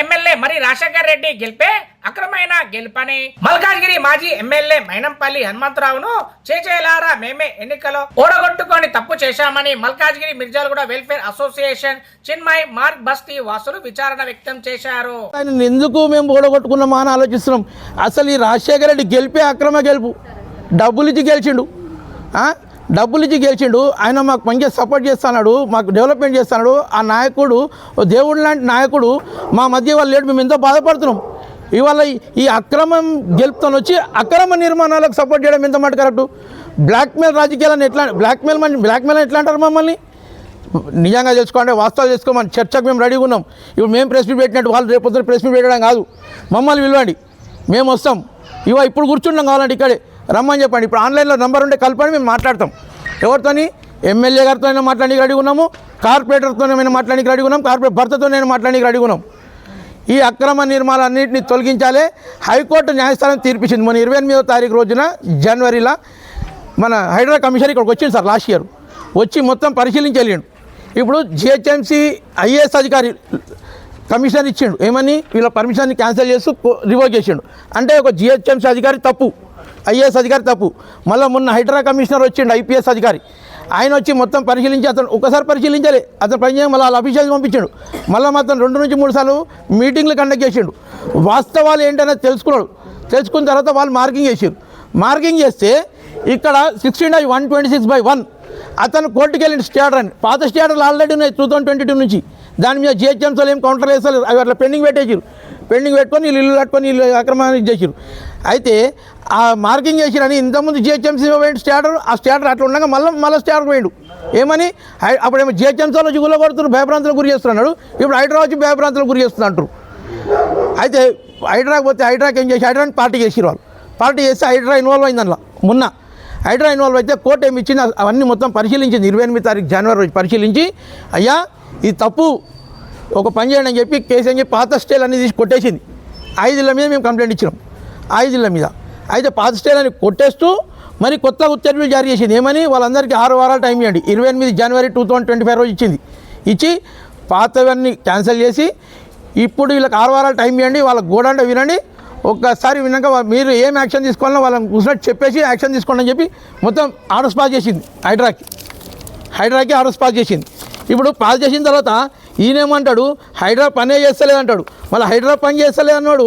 MLA మరి రాజశేఖర్ రెడ్డి గెలిపే అక్రమైన గెలుపని మల్కాజ్గిరి మాజీ ఎమ్మెల్యే మైనంపల్లి హనుమంతరావును చేచేలారా మేమే ఎన్నికలో ఓడగొట్టుకొని తప్పు చేశామని మల్కాజ్గిరి మిర్జాలగూడ వెల్ఫేర్ అసోసియేషన్ చిన్మయ్ మార్గ్ బస్తీ వాసులు విచారణ వ్యక్తం చేశారు. ఎందుకు మేము ఓడగొట్టుకున్నామా అని ఆలోచిస్తున్నాం. అసలు ఈ రాజశేఖర్ రెడ్డి గెలిపే అక్రమ గెలుపు. డబ్బులు ఇచ్చి గెలిచిండు. ఆయన మాకు మంచిగా సపోర్ట్ చేస్తున్నాడు, మాకు డెవలప్మెంట్ చేస్తున్నాడు. ఆ నాయకుడు దేవుడు లాంటి నాయకుడు మా మధ్య వాళ్ళు లేడు. మేము ఎంతో బాధపడుతున్నాం. ఇవాళ ఈ అక్రమం గెలుపుతో వచ్చి అక్రమ నిర్మాణాలకు సపోర్ట్ చేయడం ఎంత మాట కరెక్టు? బ్లాక్మెయిల్ రాజకీయాలను బ్లాక్మెయిల్ ఎట్లా అంటారు మమ్మల్ని? నిజంగా తెలుసుకోండి, వాస్తవాలు తెలుసుకోమని చర్చకు మేము రెడీగా ఉన్నాం. ఇప్పుడు మేము ప్రెస్ మీట్ పెట్టినట్టు వాళ్ళు రేపు పొద్దున ప్రెస్ మీట్ పెట్టడం కాదు. మమ్మల్ని పిలవండి, మేము వస్తాం. ఇప్పుడు కూర్చుంటాం, కావాలంటే ఇక్కడే రమ్మని చెప్పండి. ఇప్పుడు ఆన్లైన్లో నెంబర్ ఉంటే కలపండి, మేము మాట్లాడతాం. ఎవరితోని? ఎమ్మెల్యే గారితో మాట్లాడానికి రెడీగా ఉన్నాము, కార్పొరేటర్తో మాట్లాడానికి రెడీగా ఉన్నాం, కార్పొరేట్ భర్తతో మాట్లాడానికి రెడీగా ఉన్నాం. ఈ అక్రమ నిర్మాణాలన్నింటినీ తొలగించాలి. హైకోర్టు న్యాయస్థానం తీర్పిచ్చింది. మొన్న 28వ తారీఖు రోజున జనవరిలో మన హైడ్రా కమిషన్ ఇక్కడికి వచ్చింది సార్. లాస్ట్ ఇయర్ వచ్చి మొత్తం పరిశీలించి వెళ్ళిండు. ఇప్పుడు జిహెచ్ఎంసీ ఐఏఎస్ అధికారి కమిషన్ ఇచ్చిండు. ఏమని? వీళ్ళ పర్మిషన్ని క్యాన్సిల్ చేస్తూ రివోక్ చేసిండు. అంటే ఒక జిహెచ్ఎంసీ అధికారి తప్పు, ఐఏఎస్ అధికారి తప్పు. మళ్ళీ మొన్న హైడ్రా కమిషనర్ వచ్చిండు, ఐపీఎస్ అధికారి. ఆయన వచ్చి మొత్తం పరిశీలించి అతను ఒకసారి పరిశీలించాలి, అతను పని చేయాలి. మళ్ళీ వాళ్ళ అఫీషియల్స్ పంపించాడు. మళ్ళీ మొత్తం 2 నుంచి 3 సార్లు మీటింగ్లు కండక్ట్ చేసిండు. వాస్తవాలు ఏంటనేది తెలుసుకున్నాడు. తెలుసుకున్న తర్వాత వాళ్ళు మార్కింగ్ చేసారు. మార్కింగ్ చేస్తే ఇక్కడ 16/126/1 అతను కోర్టుకు వెళ్ళిన స్టేటర్ అని. పాత స్టేటర్లు ఆల్రెడీ ఉన్నాయి 2022 నుంచి. దాని మీద జిహెచ్ఎంసీలో ఏం కౌంటర్ వేస్తలేదు. అవి అట్లా పెండింగ్ పెట్టేసారు. పెండింగ్ పెట్టుకొని ఇల్లు కట్టుకొని ఇల్లు అక్రమాన్ని చేసారు. అయితే ఆ మార్కింగ్ చేసిరని ఇంతకుముందు జిహెచ్ఎంసీ పోయిండు స్టేటర్. ఆ స్టేటర్ అట్లా ఉండగా మళ్ళీ స్టేటర్ పోయిండు. ఏమని? అప్పుడేమో జిహెచ్ఎంసీలో గుల్ల కొడుతున్నారు, భయభ్రాంతులకు గురి చేస్తున్నాడు. ఇప్పుడు హైడ్రా వచ్చి భయభ్రాంతులకు గురి చేస్తున్నారు. అయితే హైడ్రాకి పోతే హైడ్రాకి ఏం చేసి హైడ్రాని పార్టీ చేసిరు వాళ్ళు. పార్టీ చేస్తే హైడ్రా ఇన్వాల్వ్ అయింది. అందులో మొన్న హైడ్రా ఇన్వాల్వ్ అయితే కోర్టు ఏమి ఇచ్చింది? అవన్నీ మొత్తం పరిశీలించింది. 28వ తారీఖు జనవరి రోజు పరిశీలించి, అయ్యా ఇది తప్పు, ఒక పని చేయండి అని చెప్పి కేసు అని చెప్పి పాత స్టేలు అన్నీ తీసి కొట్టేసింది. 5 ఇళ్ళ మీద మేము కంప్లైంట్ ఇచ్చినాం, 5 ఇళ్ళ మీద. అయితే పాత స్టేల్ అని కొట్టేస్తూ మరి కొత్త ఉత్తర్వులు జారీ చేసింది. ఏమని? వాళ్ళందరికీ 6 వారాలు టైం ఇవ్వండి. 28 జనవరి 2025 రోజు ఇచ్చింది. ఇచ్చి పాతవన్నీ క్యాన్సిల్ చేసి ఇప్పుడు వీళ్ళకి 6 వారాలు టైం ఇవ్వండి. వాళ్ళకి గోడంటే వినండి, ఒక్కసారి విన్నాక మీరు ఏం యాక్షన్ తీసుకోవాలో వాళ్ళని కూర్చున్నట్టు చెప్పేసి యాక్షన్ తీసుకోండి అని చెప్పి మొత్తం ఆర్డర్స్ పాస్ చేసింది. హైడ్రాకి ఆర్డర్స్ పాస్ చేసింది. ఇప్పుడు పాస్ చేసిన తర్వాత ఈయనేమంటాడు? హైడ్రా పనే చేస్తలేదు అంటాడు. మళ్ళీ హైడ్రా పని చేస్తలేదు అన్నాడు.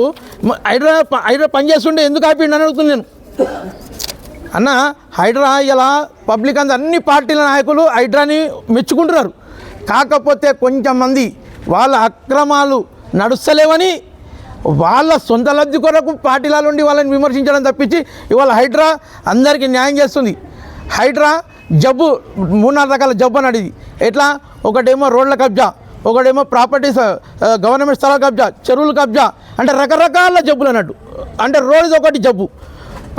హైడ్రా పని చేస్తుంటే ఎందుకు ఆపిండి అని అడుగుతుంది నేను. అన్న, హైడ్రా ఇలా పబ్లిక్ అంతా అన్ని పార్టీల నాయకులు హైడ్రాని మెచ్చుకుంటున్నారు. కాకపోతే కొంచెం మంది వాళ్ళ అక్రమాలు నడుస్తలేవని వాళ్ళ సొంత లబ్ధి కొరకు పార్టీల నుండి వాళ్ళని విమర్శించడం తప్పించి ఇవాళ హైడ్రా అందరికీ న్యాయం చేస్తుంది. హైడ్రా జబ్బు 3-4 రకాల జబ్బు అని అడిగింది. ఎట్లా? ఒకటేమో రోడ్ల కబ్జా, ఒకటేమో ప్రాపర్టీస్ గవర్నమెంట్ స్థలాల కబ్జా, చెరువుల కబ్జా, అంటే రకరకాల జబ్బులు అన్నట్టు. అంటే రోడ్డు ఒకటి జబ్బు,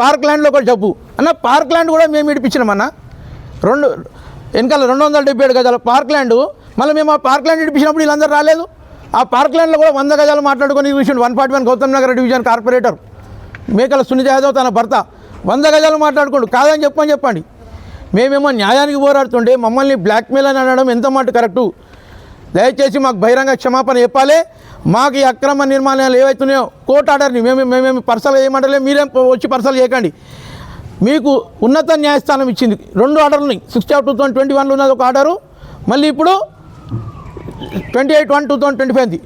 పార్క్ ల్యాండ్లో ఒకటి జబ్బు. అన్న, పార్క్ ల్యాండ్ కూడా మేము ఇడిపించినామన్న. వెనకాల 277 గజాల పార్క్ ల్యాండ్. మళ్ళీ మేము ఆ పార్క్ ల్యాండ్ ఇడిపించినప్పుడు వీళ్ళందరూ రాలేదు. ఆ పార్క్ ల్యాండ్లో కూడా 100 గజాలు మాట్లాడుకొని విషయం 141 గౌతమ్ నగర్ డివిజన్ కార్పొరేటర్ మేకల సునీత యాదవ్ తన భర్త 100 గజాలు మాట్లాడుకోండు. కాదని చెప్పండి. మేమేమో న్యాయానికి పోరాడుతుంటే మమ్మల్ని బ్లాక్మెయిల్ అని అనడం ఎంత మాట కరెక్టు? దయచేసి మాకు బహిరంగ క్షమాపణ చెప్పాలి. మాకు ఈ అక్రమ నిర్మాణాలు ఏవైతున్నాయో కోర్టు ఆర్డర్ని మేమేమి పర్సలు చేయమంటలే, మీరేం వచ్చి పర్సలు చేయకండి. మీకు ఉన్నత న్యాయస్థానం ఇచ్చింది 2 ఆర్డర్లు. 6/2021 ఉన్నది ఒక ఆర్డరు, మళ్ళీ ఇప్పుడు 28/1/2025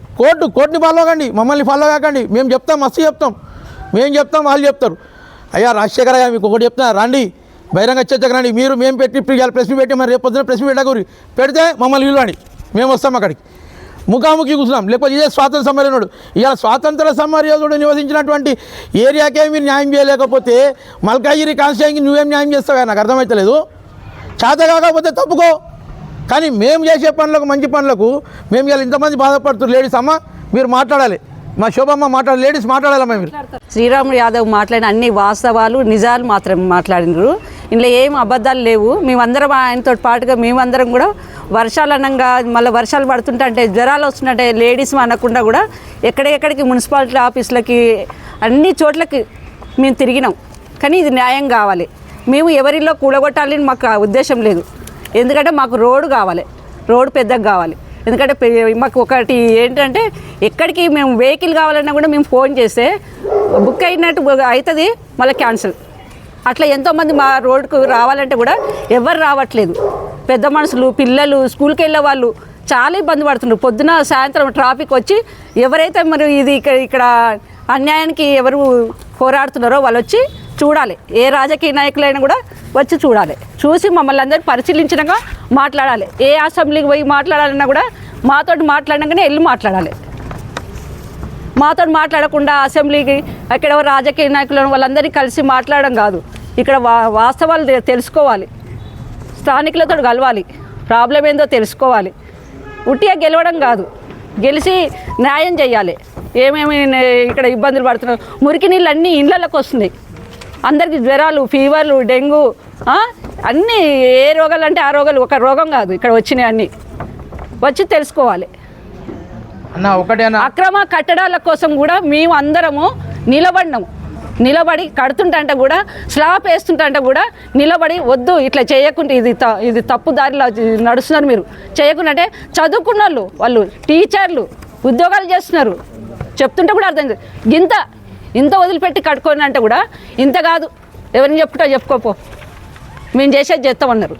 కోర్టుని ఫాలో కండి, మమ్మల్ని ఫాలో కాకండి. మేము చెప్తాం, మస్తు చెప్తాం, మేము చెప్తాం, వాళ్ళు చెప్తారు. అయ్యా రాజశేఖర్ అయ్యా, మీకు ఒకటి చెప్తున్నా, రండి బహిరంగ చర్చకు రండి. మేము పెట్టి ప్రెస్ మీట్ పెట్టి మరి రేపు పొద్దున ప్రెస్ మీట్ పెట్టకూరి పెడితే మమ్మల్ని పిలవండి, మేము వస్తాం అక్కడికి. ముఖాముఖి కూర్చున్నాం. లేకపోతే ఇదే స్వాతంత్ర సమరయోధుడు. ఇలా స్వాతంత్ర సమరయోధుడు నివసించినటువంటి ఏరియాకే మీరు న్యాయం చేయలేకపోతే మల్కాజిగిరి కాన్స్టిట్యూన్సీకి నువ్వేం న్యాయం చేస్తావా? నాకు అర్థమవుతలేదు. చేత కాకపోతే తప్పుకో. కానీ మేము చేసే పనులకు, మంచి పనులకు మేము ఇలా ఇంతమంది బాధపడుతున్నారు. లేడీస్ అమ్మ మీరు మాట్లాడాలి, మా శోభమ్మ మాట్లాడాలి, లేడీస్ మాట్లాడాలమ్మా. మీరు శ్రీరాములు యాదవ్ మాట్లాడిన అన్ని వాస్తవాలు, నిజాలు మాత్రం మాట్లాడినారు. ఇందులో ఏం అబద్ధాలు లేవు. మేమందరం ఆయనతో పాటుగా మేమందరం కూడా వర్షాలు అనగా మళ్ళీ వర్షాలు పడుతుంటే అంటే జ్వరాలు వస్తున్నట్టే లేడీస్ అనకుండా కూడా ఎక్కడికి మున్సిపాలిటీ ఆఫీసులకి అన్ని చోట్లకి మేము తిరిగినాం. కానీ ఇది న్యాయం కావాలి. మేము ఎవరిలో కూడగొట్టాలని మాకు ఉద్దేశం లేదు. ఎందుకంటే మాకు రోడ్డు కావాలి, రోడ్డు పెద్దగా కావాలి. ఎందుకంటే మాకు ఒకటి ఏంటంటే ఎక్కడికి మేము వెహికల్ కావాలన్నా కూడా మేము ఫోన్ చేస్తే బుక్ అయినట్టు అవుతుంది, మళ్ళీ క్యాన్సిల్. అట్లా ఎంతోమంది మా రోడ్డుకు రావాలంటే కూడా ఎవరు రావట్లేదు. పెద్ద మనుషులు, పిల్లలు, స్కూల్కి వెళ్ళే వాళ్ళు చాలా ఇబ్బంది పడుతున్నారు. పొద్దున సాయంత్రం ట్రాఫిక్ వచ్చి ఎవరైతే మరి ఇది ఇక్కడ అన్యాయానికి ఎవరు పోరాడుతున్నారో వాళ్ళు వచ్చి చూడాలి. ఏ రాజకీయ నాయకులైనా కూడా వచ్చి చూడాలి. చూసి మమ్మల్ని అందరూ పరిశీలించినాక మాట్లాడాలి. ఏ అసెంబ్లీకి పోయి మాట్లాడాలన్నా కూడా మాతోటి మాట్లాడినాకనే వెళ్ళి మాట్లాడాలి. మాతో మాట్లాడకుండా అసెంబ్లీకి అక్కడ రాజకీయ నాయకులను వాళ్ళందరినీ కలిసి మాట్లాడడం కాదు. ఇక్కడ వాస్తవాలు తెలుసుకోవాలి, స్థానికులతో కలవాలి, ప్రాబ్లం ఏందో తెలుసుకోవాలి. ఉట్టిగా గెలవడం కాదు, గెలిచి న్యాయం చేయాలి. ఏమేమి ఇక్కడ ఇబ్బందులు పడుతున్నారు, మురికి నీళ్ళు అన్నీ ఇళ్ళకి వస్తున్నాయి. అందరికీ జ్వరాలు, ఫీవర్లు, డెంగ్యూ అన్నీ ఏ రోగాలు అంటే ఆ రోగాలు, ఒక రోగం కాదు ఇక్కడ వచ్చినాయి. అన్నీ వచ్చి తెలుసుకోవాలి. అన్న ఒకటేనా, అక్రమ కట్టడాల కోసం కూడా మేము అందరము నిలబడి కడుతుంటే కూడా స్లాబ్ వేస్తుంటే కూడా నిలబడి వద్దు ఇట్లా చేయకుండా ఇది తప్పు దారిలో నడుస్తున్నారు, మీరు చేయకుండా అంటే చదువుకున్న వాళ్ళు టీచర్లు ఉద్యోగాలు చేస్తున్నారు, చెప్తుంటే కూడా అర్థం ఇంత వదిలిపెట్టి కట్టుకొని అంటే కూడా ఇంత కాదు, ఎవరిని చెప్పుకుంటా చెప్పుకోపో, మేము చేసేది చేస్తామన్నారు.